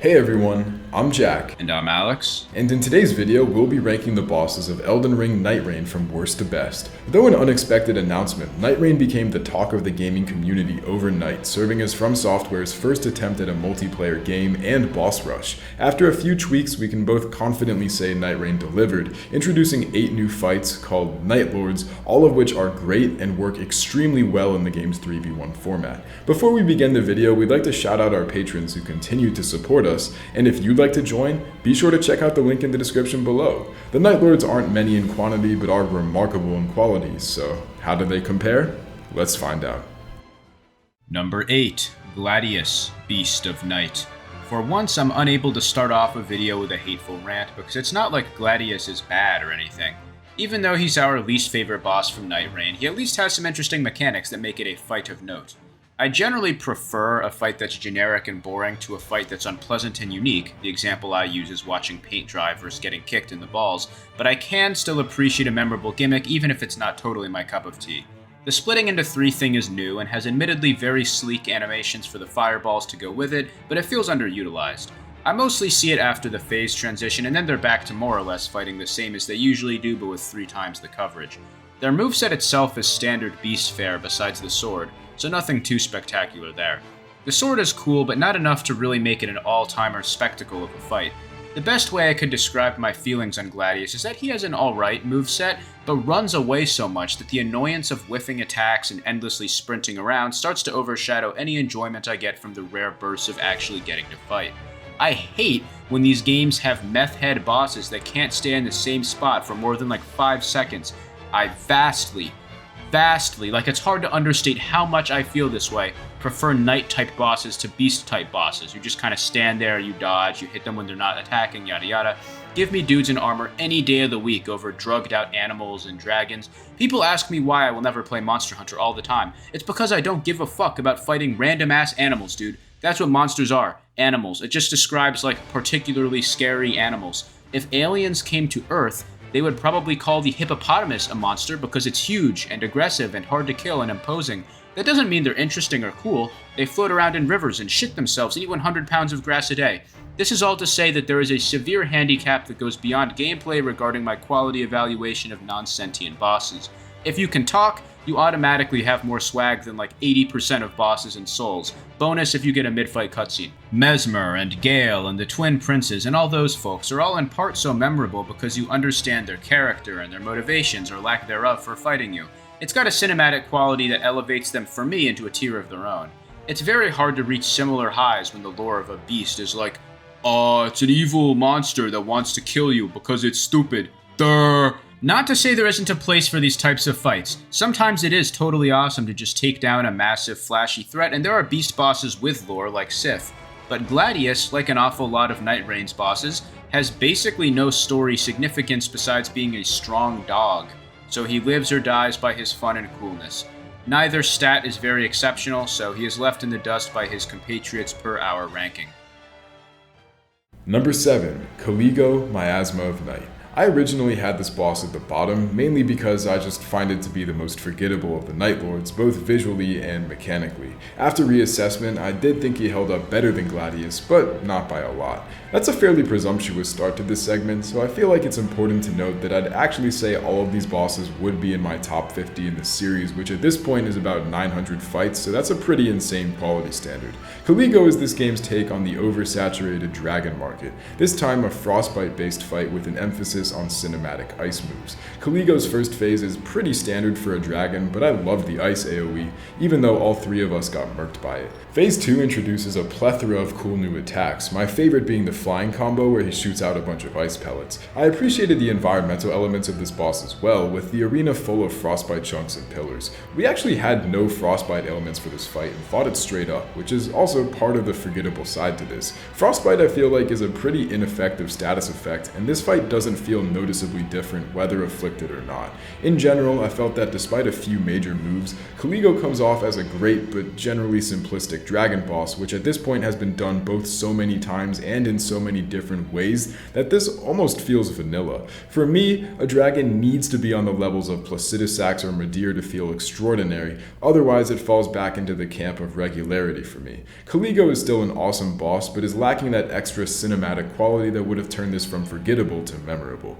Hey everyone, I'm Jack. And I'm Alex. And in today's video, we'll be ranking the bosses of Elden Ring Nightreign from worst to best. Though an unexpected announcement, Nightreign became the talk of the gaming community overnight, serving as From Software's first attempt at a multiplayer game and boss rush. After a few tweaks, we can both confidently say Nightreign delivered, introducing 8 new fights called Night Lords, all of which are great and work extremely well in the game's 3v1 format. Before we begin the video, we'd like to shout out our patrons who continue to support us, and if you'd like to join, be sure to check out the link in the description below. The Night Lords aren't many in quantity, but are remarkable in quality, so how do they compare? Let's find out. Number 8. Gladius, Beast of Night. For once, I'm unable to start off a video with a hateful rant, because it's not like Gladius is bad or anything. Even though he's our least favorite boss from Nightreign, he at least has some interesting mechanics that make it a fight of note. I generally prefer a fight that's generic and boring to a fight that's unpleasant and unique. The example I use is watching paint dry versus getting kicked in the balls, but I can still appreciate a memorable gimmick even if it's not totally my cup of tea. The splitting into 3 thing is new and has admittedly very sleek animations for the fireballs to go with it, but it feels underutilized. I mostly see it after the phase transition and then they're back to more or less fighting the same as they usually do but with 3 times the coverage. Their moveset itself is standard beast fare besides the sword, so nothing too spectacular there. The sword is cool, but not enough to really make it an all-timer spectacle of a fight. The best way I could describe my feelings on Gladius is that he has an alright moveset, but runs away so much that the annoyance of whiffing attacks and endlessly sprinting around starts to overshadow any enjoyment I get from the rare bursts of actually getting to fight. I hate when these games have meth head bosses that can't stay in the same spot for more than like 5 seconds. I vastly, like it's hard to understate how much I feel this way, prefer night type bosses to beast type bosses. You just kind of stand there, you dodge, you hit them when they're not attacking, yada yada. Give me dudes in armor any day of the week over drugged out animals and dragons. People ask me why I will never play Monster Hunter all the time. It's because I don't give a fuck about fighting random ass animals, dude. That's what monsters are, animals. It just describes like particularly scary animals. If aliens came to Earth, they would probably call the hippopotamus a monster because it's huge and aggressive and hard to kill and imposing. That doesn't mean they're interesting or cool. They float around in rivers and shit themselves and eat 100 pounds of grass a day. This is all to say that there is a severe handicap that goes beyond gameplay regarding my quality evaluation of non-sentient bosses. If you can talk, you automatically have more swag than like 80% of bosses in Souls. Bonus if you get a mid-fight cutscene. Mesmer and Gale and the Twin Princes and all those folks are all in part so memorable because you understand their character and their motivations or lack thereof for fighting you. It's got a cinematic quality that elevates them for me into a tier of their own. It's very hard to reach similar highs when the lore of a beast is like, it's an evil monster that wants to kill you because it's stupid. Duh. Not to say there isn't a place for these types of fights. Sometimes it is totally awesome to just take down a massive, flashy threat, and there are beast bosses with lore like Sif. But Gladius, like an awful lot of Nightreign's bosses, has basically no story significance besides being a strong dog. So he lives or dies by his fun and coolness. Neither stat is very exceptional, so he is left in the dust by his compatriots per hour ranking. Number 7. Caligo, Miasma of Night. I originally had this boss at the bottom, mainly because I just find it to be the most forgettable of the Night Lords, both visually and mechanically. After reassessment, I did think he held up better than Gladius, but not by a lot. That's a fairly presumptuous start to this segment, so I feel like it's important to note that I'd actually say all of these bosses would be in my top 50 in the series, which at this point is about 900 fights, so that's a pretty insane quality standard. Caligo is this game's take on the oversaturated dragon market, this time a frostbite-based fight with an emphasis on cinematic ice moves. Caligo's first phase is pretty standard for a dragon, but I love the ice AoE, even though all 3 of us got murked by it. Phase 2 introduces a plethora of cool new attacks, my favorite being the flying combo where he shoots out a bunch of ice pellets. I appreciated the environmental elements of this boss as well, with the arena full of frostbite chunks and pillars. We actually had no frostbite elements for this fight and fought it straight up, which is also part of the forgettable side to this. Frostbite I feel like is a pretty ineffective status effect, and this fight doesn't feel feel noticeably different whether afflicted or not. In general, I felt that despite a few major moves, Caligo comes off as a great but generally simplistic dragon boss, which at this point has been done both so many times and in so many different ways that this almost feels vanilla. For me, a dragon needs to be on the levels of Placidusax or Medir to feel extraordinary, otherwise it falls back into the camp of regularity for me. Caligo is still an awesome boss, but is lacking that extra cinematic quality that would have turned this from forgettable to memorable.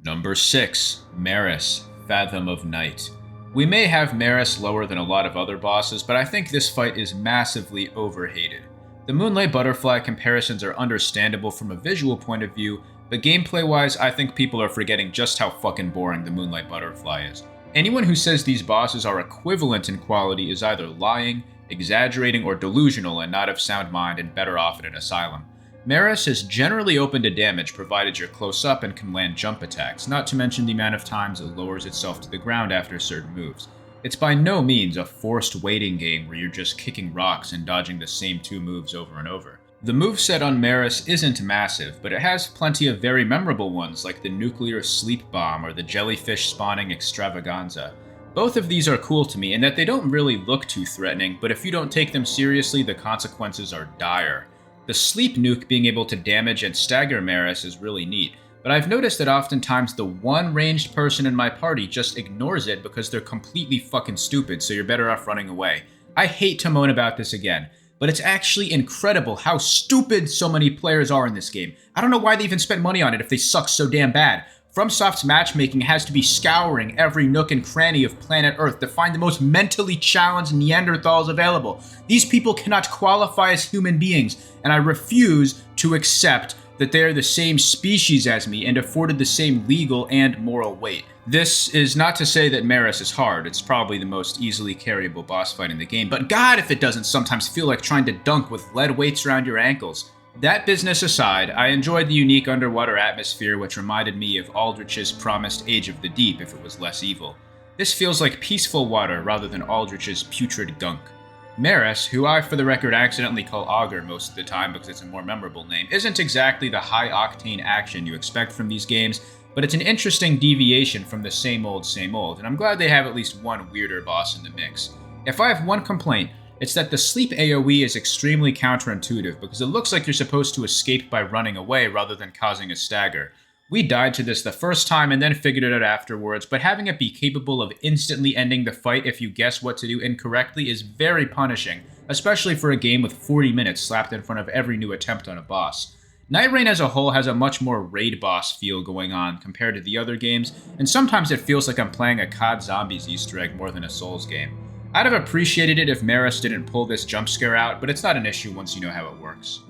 Number 6. Maris, Fathom of Night. We may have Maris lower than a lot of other bosses, but I think this fight is massively overhated. The Moonlight Butterfly comparisons are understandable from a visual point of view, but gameplay-wise, I think people are forgetting just how fucking boring the Moonlight Butterfly is. Anyone who says these bosses are equivalent in quality is either lying, exaggerating, or delusional and not of sound mind and better off in an asylum. Maris is generally open to damage provided you're close up and can land jump attacks, not to mention the amount of times it lowers itself to the ground after certain moves. It's by no means a forced waiting game where you're just kicking rocks and dodging the same 2 moves over and over. The moveset on Maris isn't massive, but it has plenty of very memorable ones like the nuclear sleep bomb or the jellyfish spawning extravaganza. Both of these are cool to me in that they don't really look too threatening, but if you don't take them seriously, the consequences are dire. The sleep nuke being able to damage and stagger Maris is really neat, but I've noticed that oftentimes the one ranged person in my party just ignores it because they're completely fucking stupid, so you're better off running away. I hate to moan about this again, but it's actually incredible how stupid so many players are in this game. I don't know why they even spent money on it if they suck so damn bad. FromSoft's matchmaking has to be scouring every nook and cranny of planet Earth to find the most mentally challenged Neanderthals available. These people cannot qualify as human beings, and I refuse to accept that they are the same species as me and afforded the same legal and moral weight. This is not to say that Maris is hard. It's probably the most easily carryable boss fight in the game, but god if it doesn't sometimes feel like trying to dunk with lead weights around your ankles. That business aside, I enjoyed the unique underwater atmosphere which reminded me of Aldrich's promised Age of the Deep if it was less evil. This feels like peaceful water rather than Aldrich's putrid gunk. Maris, who I for the record accidentally call Augur most of the time because it's a more memorable name, isn't exactly the high-octane action you expect from these games, but it's an interesting deviation from the same old, and I'm glad they have at least one weirder boss in the mix. If I have one complaint, it's that the sleep AoE is extremely counterintuitive because it looks like you're supposed to escape by running away rather than causing a stagger. We died to this the first time and then figured it out afterwards, but having it be capable of instantly ending the fight if you guess what to do incorrectly is very punishing, especially for a game with 40 minutes slapped in front of every new attempt on a boss. Nightreign as a whole has a much more raid boss feel going on compared to the other games, and sometimes it feels like I'm playing a COD Zombies Easter egg more than a Souls game. I'd have appreciated it if Maris didn't pull this jump scare out, but it's not an issue once you know how it works.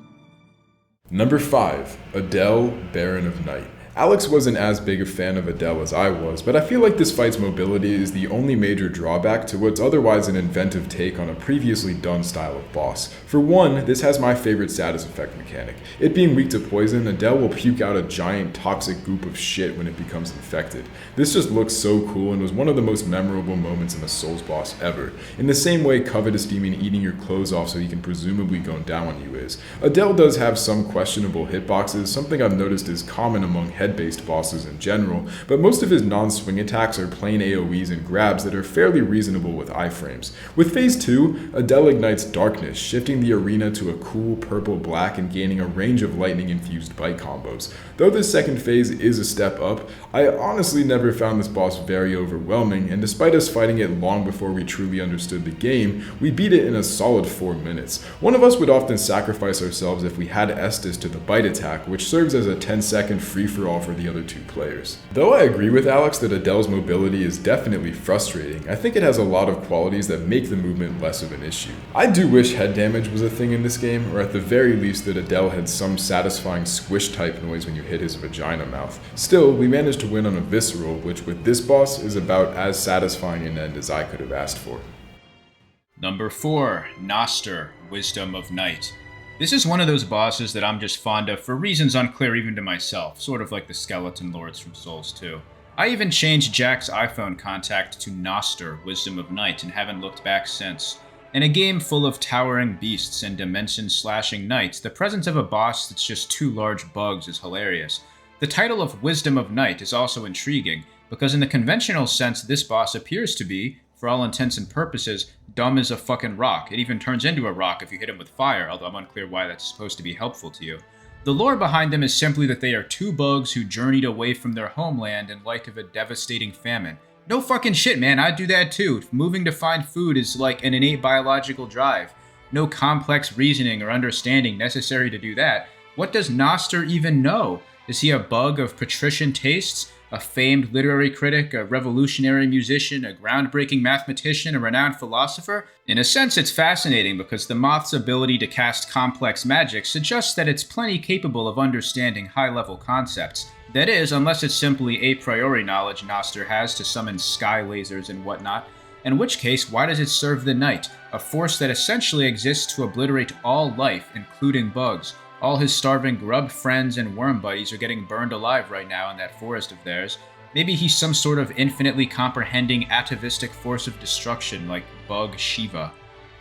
Number 5. Adele, Baron of Night. Alex wasn't as big a fan of Adele as I was, but I feel like this fight's mobility is the only major drawback to what's otherwise an inventive take on a previously done style of boss. For one, this has my favorite status effect mechanic. It being weak to poison, Adele will puke out a giant toxic goop of shit when it becomes infected. This just looks so cool and was one of the most memorable moments in a Souls boss ever. In the same way Covetous Demon eating your clothes off so he can presumably go down on you is. Adele does have some questionable hitboxes, something I've noticed is common among head-based bosses in general, but most of his non-swing attacks are plain AoEs and grabs that are fairly reasonable with iframes. With Phase 2, Adele ignites Darkness, shifting the arena to a cool purple-black and gaining a range of lightning-infused bite combos. Though this second phase is a step up, I honestly never found this boss very overwhelming, and despite us fighting it long before we truly understood the game, we beat it in a solid 4 minutes. One of us would often sacrifice ourselves if we had Estus to the bite attack, which serves as a 10-second free-for-all for the other 2 players. Though I agree with Alex that Adele's mobility is definitely frustrating, I think it has a lot of qualities that make the movement less of an issue. I do wish head damage was a thing in this game, or at the very least that Adele had some satisfying squish-type noise when you hit his vagina mouth. Still, we managed to win on a visceral, which with this boss is about as satisfying an end as I could have asked for. Number 4. Noster, Wisdom of Night. This is one of those bosses that I'm just fond of for reasons unclear even to myself, sort of like the Skeleton Lords from Souls 2. I even changed Jack's iPhone contact to Noster, Wisdom of Night, and haven't looked back since. In a game full of towering beasts and dimension-slashing knights, the presence of a boss that's just 2 large bugs is hilarious. The title of Wisdom of Night is also intriguing, because in the conventional sense this boss appears to be, for all intents and purposes, dumb as a fucking rock. It even turns into a rock if you hit him with fire, although I'm unclear why that's supposed to be helpful to you. The lore behind them is simply that they are two bugs who journeyed away from their homeland in light of a devastating famine. No fucking shit, man, I'd do that too. Moving to find food is like an innate biological drive. No complex reasoning or understanding necessary to do that. What does Noster even know? Is he a bug of patrician tastes? A famed literary critic, a revolutionary musician, a groundbreaking mathematician, a renowned philosopher? In a sense, it's fascinating because the moth's ability to cast complex magic suggests that it's plenty capable of understanding high-level concepts. That is, unless it's simply a priori knowledge Noster has to summon sky lasers and whatnot, in which case, why does it serve the night, a force that essentially exists to obliterate all life, including bugs? All his starving grub friends and worm buddies are getting burned alive right now in that forest of theirs. Maybe he's some sort of infinitely comprehending atavistic force of destruction like Bug Shiva.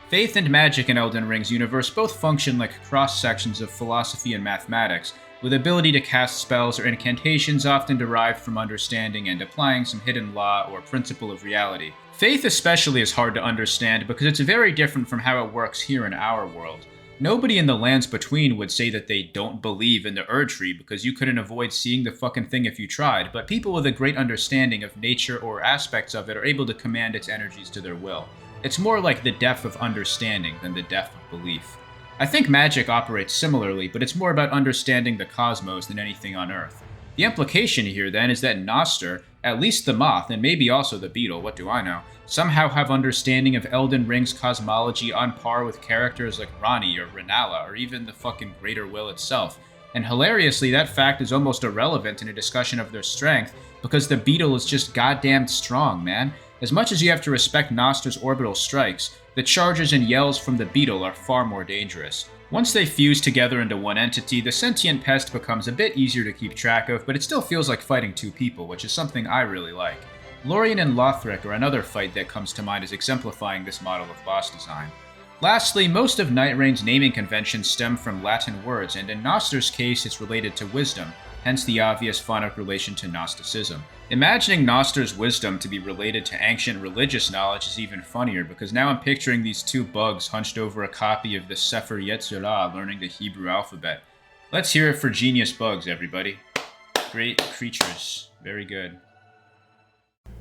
Faith and magic in Elden Ring's universe both function like cross-sections of philosophy and mathematics, with ability to cast spells or incantations often derived from understanding and applying some hidden law or principle of reality. Faith especially is hard to understand because it's very different from how it works here in our world. Nobody in the lands between would say that they don't believe in the Erdtree because you couldn't avoid seeing the fucking thing if you tried, but people with a great understanding of nature or aspects of it are able to command its energies to their will. It's more like the depth of understanding than the depth of belief. I think magic operates similarly, but it's more about understanding the cosmos than anything on Earth. The implication here, then, is that Noster, at least the moth, and maybe also the beetle, what do I know, somehow have understanding of Elden Ring's cosmology on par with characters like Rani or Renala, or even the fucking Greater Will itself. And hilariously, that fact is almost irrelevant in a discussion of their strength, because the beetle is just goddamn strong, man. As much as you have to respect Noster's orbital strikes, the charges and yells from the beetle are far more dangerous. Once they fuse together into one entity, the sentient pest becomes a bit easier to keep track of, but it still feels like fighting two people, which is something I really like. Lorien and Lothric are another fight that comes to mind as exemplifying this model of boss design. Lastly, most of Nightreign's naming conventions stem from Latin words, and in Noster's case it's related to wisdom, hence the obvious phonic relation to Gnosticism. Imagining Noster's wisdom to be related to ancient religious knowledge is even funnier, because now I'm picturing these two bugs hunched over a copy of the Sefer Yetzirah learning the Hebrew alphabet. Let's hear it for genius bugs, everybody. Great creatures. Very good.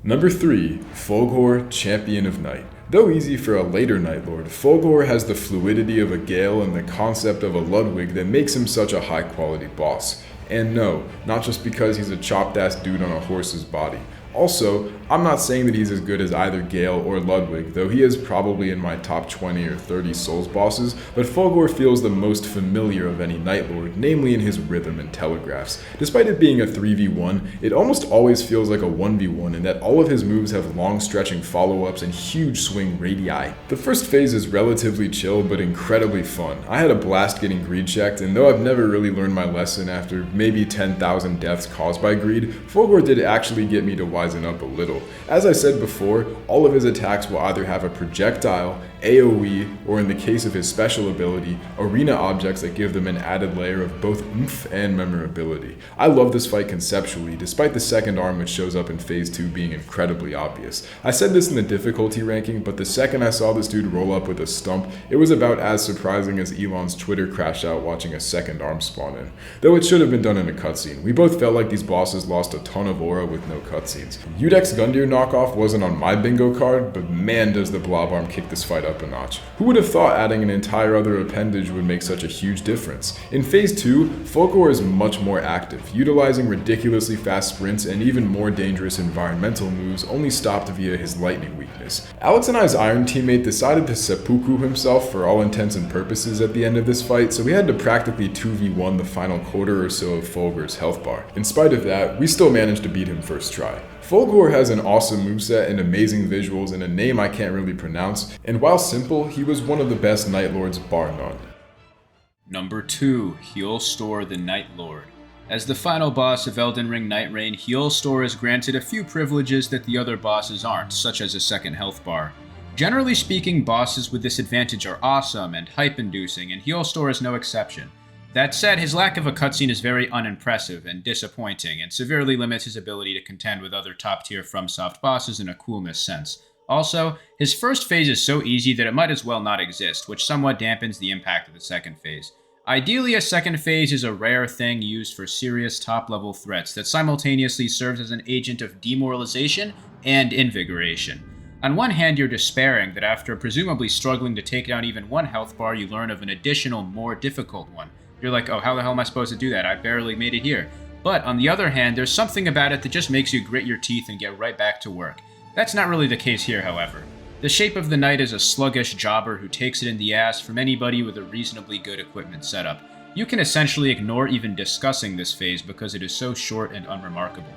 Number 3, Fulgor, Champion of Night. Though easy for a later Night Lord, Fulgor has the fluidity of a Gale and the concept of a Ludwig that makes him such a high-quality boss. And no, not just because he's a chopped-ass dude on a horse's body. Also, I'm not saying that he's as good as either Gale or Ludwig, though he is probably in my top 20 or 30 Souls bosses, but Fulgor feels the most familiar of any Night Lord, namely in his rhythm and telegraphs. Despite it being a 3v1, it almost always feels like a 1v1 in that all of his moves have long stretching follow-ups and huge swing radii. The first phase is relatively chill but incredibly fun. I had a blast getting greed checked, and though I've never really learned my lesson after maybe 10,000 deaths caused by greed, Fulgor did actually get me to wisen up a little. As I said before, all of his attacks will either have a projectile, AoE, or in the case of his special ability, arena objects that give them an added layer of both oomph and memorability. I love this fight conceptually, despite the second arm which shows up in phase 2 being incredibly obvious. I said this in the difficulty ranking, but the second I saw this dude roll up with a stump, it was about as surprising as Elon's Twitter crash out watching a second arm spawn in. Though it should have been done in a cutscene. We both felt like these bosses lost a ton of aura with no cutscenes. Udex Gundyr knockoff wasn't on my bingo card, but man does the blob arm kick this fight up a notch. Who would have thought adding an entire other appendage would make such a huge difference? In phase 2, Fulgor is much more active, utilizing ridiculously fast sprints and even more dangerous environmental moves only stopped via his lightning weakness. Alex and I's Iron teammate decided to seppuku himself for all intents and purposes at the end of this fight, so we had to practically 2v1 the final quarter or so of Fulgor's health bar. In spite of that, we still managed to beat him first try. Fulgor has an awesome moveset and amazing visuals and a name I can't really pronounce, and while simple, he was one of the best Night Lords bar none. Number 2, Hjolstor the Night Lord. As the final boss of Elden Ring Nightreign, Hjolstor is granted a few privileges that the other bosses aren't, such as a second health bar. Generally speaking, bosses with this advantage are awesome and hype-inducing, and Hjolstor is no exception. That said, his lack of a cutscene is very unimpressive and disappointing, and severely limits his ability to contend with other top-tier FromSoft bosses in a coolness sense. Also, his first phase is so easy that it might as well not exist, which somewhat dampens the impact of the second phase. Ideally, a second phase is a rare thing used for serious top-level threats that simultaneously serves as an agent of demoralization and invigoration. On one hand, you're despairing that after presumably struggling to take down even one health bar, you learn of an additional, more difficult one. You're like, oh, how the hell am I supposed to do that? I barely made it here. But on the other hand, there's something about it that just makes you grit your teeth and get right back to work. That's not really the case here, however. The shape of the knight is a sluggish jobber who takes it in the ass from anybody with a reasonably good equipment setup. You can essentially ignore even discussing this phase because it is so short and unremarkable.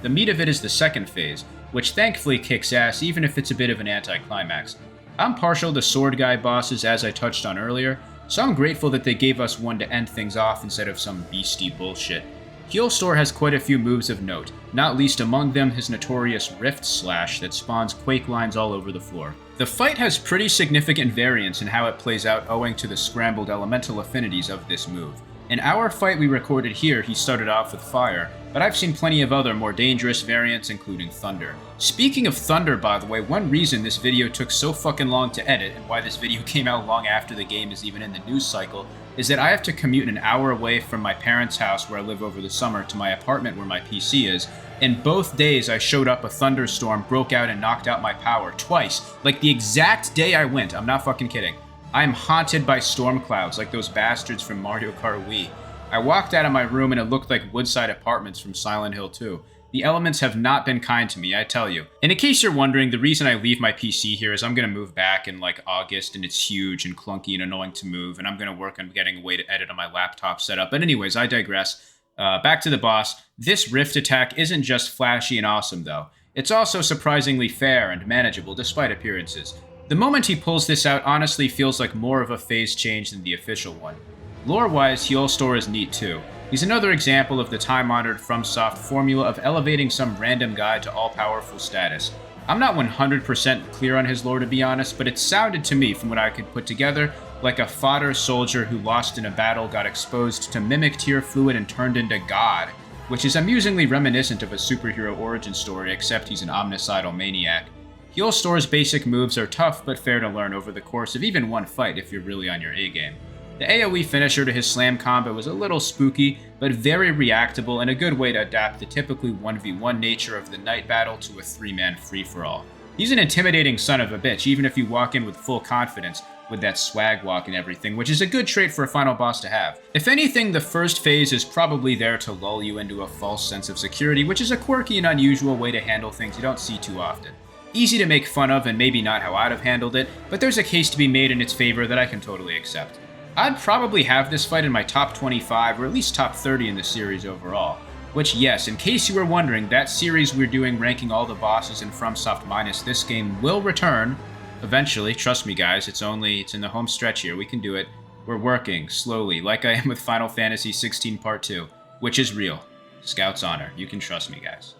The meat of it is the second phase, which thankfully kicks ass even if it's a bit of an anticlimax. I'm partial to sword guy bosses as I touched on earlier, so I'm grateful that they gave us one to end things off instead of some beastie bullshit. Healstore has quite a few moves of note, not least among them his notorious Rift Slash that spawns quake lines all over the floor. The fight has pretty significant variance in how it plays out owing to the scrambled elemental affinities of this move. In our fight we recorded here, he started off with fire, but I've seen plenty of other more dangerous variants including thunder. Speaking of thunder, by the way, one reason this video took so fucking long to edit and why this video came out long after the game is even in the news cycle is that I have to commute an hour away from my parents' house where I live over the summer to my apartment where my PC is, and both days I showed up a thunderstorm, broke out and knocked out my power twice, like the exact day I went. I'm not fucking kidding. I am haunted by storm clouds like those bastards from Mario Kart Wii. I walked out of my room and it looked like Woodside Apartments from Silent Hill 2. The elements have not been kind to me, I tell you. And in case you're wondering, the reason I leave my PC here is I'm going to move back in like August, and it's huge and clunky and annoying to move, and I'm going to work on getting a way to edit on my laptop setup. But anyways, I digress. Back to the boss. This Rift attack isn't just flashy and awesome though. It's also surprisingly fair and manageable despite appearances. The moment he pulls this out honestly feels like more of a phase change than the official one. Lore-wise, Healstore is neat too. He's another example of the time-honored FromSoft formula of elevating some random guy to all-powerful status. I'm not 100% clear on his lore to be honest, but it sounded to me, from what I could put together, like a fodder soldier who lost in a battle, got exposed to mimic tear fluid and turned into God, which is amusingly reminiscent of a superhero origin story, except he's an omnicidal maniac. Healstore's basic moves are tough but fair to learn over the course of even one fight if you're really on your A-game. The AoE finisher to his slam combo was a little spooky, but very reactable and a good way to adapt the typically 1v1 nature of the knight battle to a 3-man free-for-all. He's an intimidating son of a bitch, even if you walk in with full confidence, with that swag walk and everything, which is a good trait for a final boss to have. If anything, the first phase is probably there to lull you into a false sense of security, which is a quirky and unusual way to handle things you don't see too often. Easy to make fun of and maybe not how I'd have handled it, but there's a case to be made in its favor that I can totally accept. I'd probably have this fight in my top 25 or at least top 30 in the series overall. Which, yes, in case you were wondering, that series we're doing ranking all the bosses in FromSoft minus this game will return eventually. Trust me guys, it's in the home stretch here, we can do it. We're working, slowly, like I am with Final Fantasy XVI Part 2, which is real. Scout's honor, you can trust me guys.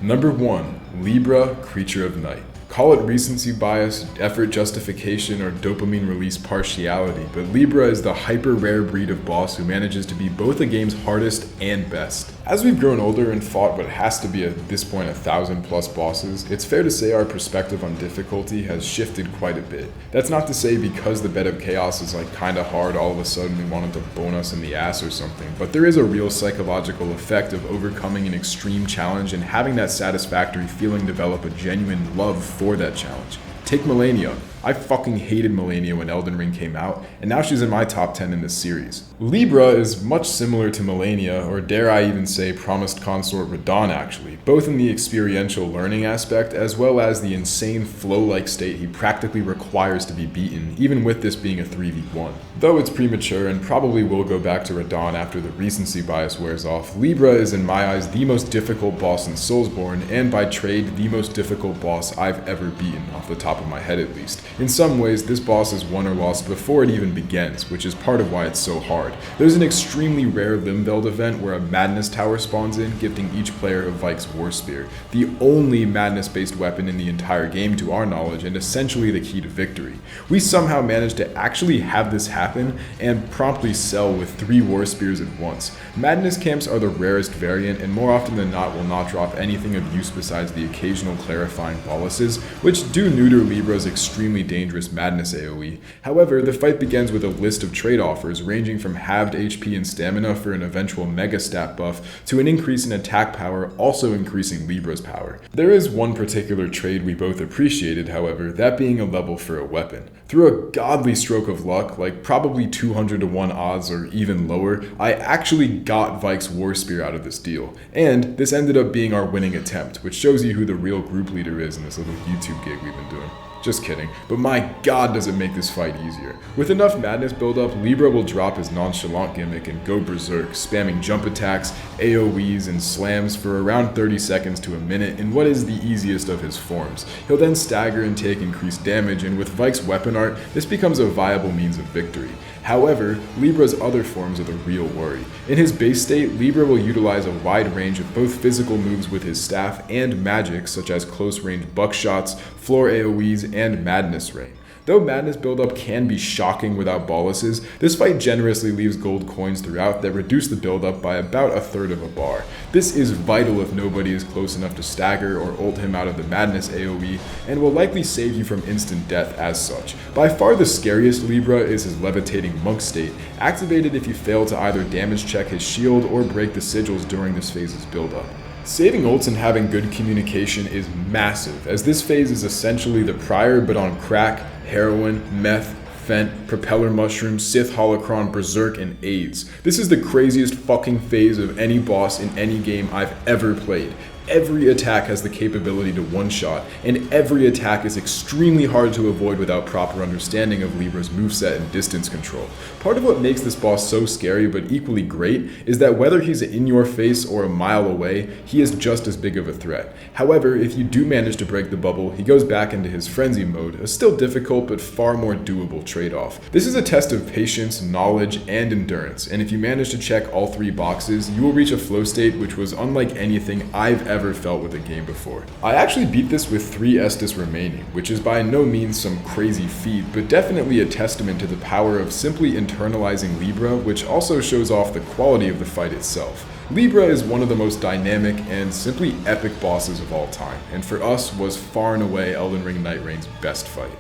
Number 1. Libra, Creature of Night. Call it recency bias, effort justification, or dopamine release partiality, but Libra is the hyper-rare breed of boss who manages to be both a game's hardest and best. As we've grown older and fought what has to be at this point 1,000+ bosses, it's fair to say our perspective on difficulty has shifted quite a bit. That's not to say because the bed of chaos is like kinda hard, all of a sudden we wanted to bone us in the ass or something, but there is a real psychological effect of overcoming an extreme challenge and having that satisfactory feeling develop a genuine love for that challenge. Take Malenia. I fucking hated Malenia when Elden Ring came out, and now she's in my top 10 in this series. Libra is much similar to Malenia, or dare I even say promised consort Radahn actually, both in the experiential learning aspect as well as the insane flow-like state he practically requires to be beaten, even with this being a 3v1. Though it's premature and probably will go back to Radahn after the recency bias wears off, Libra is in my eyes the most difficult boss in Soulsborne, and by trade the most difficult boss I've ever beaten, off the top of my head at least. In some ways, this boss is won or lost before it even begins, which is part of why it's so hard. There's an extremely rare Limveld event where a Madness Tower spawns in, gifting each player a Vike's War Spear, the only Madness-based weapon in the entire game to our knowledge, and essentially the key to victory. We somehow managed to actually have this happen, and promptly sell with 3 War Spears at once. Madness camps are the rarest variant, and more often than not will not drop anything of use besides the occasional clarifying boluses, which do neuter Libra's extremely dangerous Madness AoE. However, the fight begins with a list of trade offers ranging from halved HP and stamina for an eventual mega stat buff to an increase in attack power, also increasing Libra's power. There is one particular trade we both appreciated, however, that being a level for a weapon. Through a godly stroke of luck, like probably 200 to 1 odds or even lower, I actually got Vike's War Spear out of this deal. And this ended up being our winning attempt, which shows you who the real group leader is in this little YouTube gig we've been doing. Just kidding, but my god does it make this fight easier. With enough madness buildup, Libra will drop his nonchalant gimmick and go berserk, spamming jump attacks, AoEs, and slams for around 30 seconds to a minute in what is the easiest of his forms. He'll then stagger and take increased damage, and with Vike's weapon art, this becomes a viable means of victory. However, Libra's other forms are the real worry. In his base state, Libra will utilize a wide range of both physical moves with his staff and magic, such as close-range buckshots, floor AoEs, and Madness Rain. Though Madness buildup can be shocking without boluses, this fight generously leaves gold coins throughout that reduce the buildup by about 1/3 of a bar. This is vital if nobody is close enough to stagger or ult him out of the Madness AoE, and will likely save you from instant death as such. By far the scariest Libra is his levitating monk state, activated if you fail to either damage check his shield or break the sigils during this phase's buildup. Saving ults and having good communication is massive, as this phase is essentially the prior but on crack, heroin, meth, Fent, Propeller Mushroom, Sith Holocron, Berserk, and AIDS. This is the craziest fucking phase of any boss in any game I've ever played. Every attack has the capability to one-shot, and every attack is extremely hard to avoid without proper understanding of Libra's moveset and distance control. Part of what makes this boss so scary but equally great is that whether he's in your face or a mile away, he is just as big of a threat. However, if you do manage to break the bubble, he goes back into his frenzy mode, a still difficult but far more doable trade-off. This is a test of patience, knowledge, and endurance, and if you manage to check all 3 boxes, you will reach a flow state which was unlike anything I've ever felt with a game before. I actually beat this with 3 Estus remaining, which is by no means some crazy feat, but definitely a testament to the power of simply internalizing Libra, which also shows off the quality of the fight itself. Libra is one of the most dynamic and simply epic bosses of all time, and for us was far and away Elden Ring Nightreign's best fight.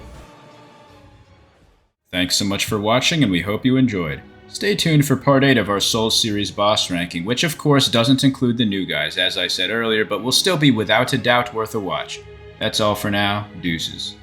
Thanks so much for watching, and we hope you enjoyed. Stay tuned for part 8 of our Souls series boss ranking, which of course doesn't include the new guys, as I said earlier, but will still be without a doubt worth a watch. That's all for now, deuces.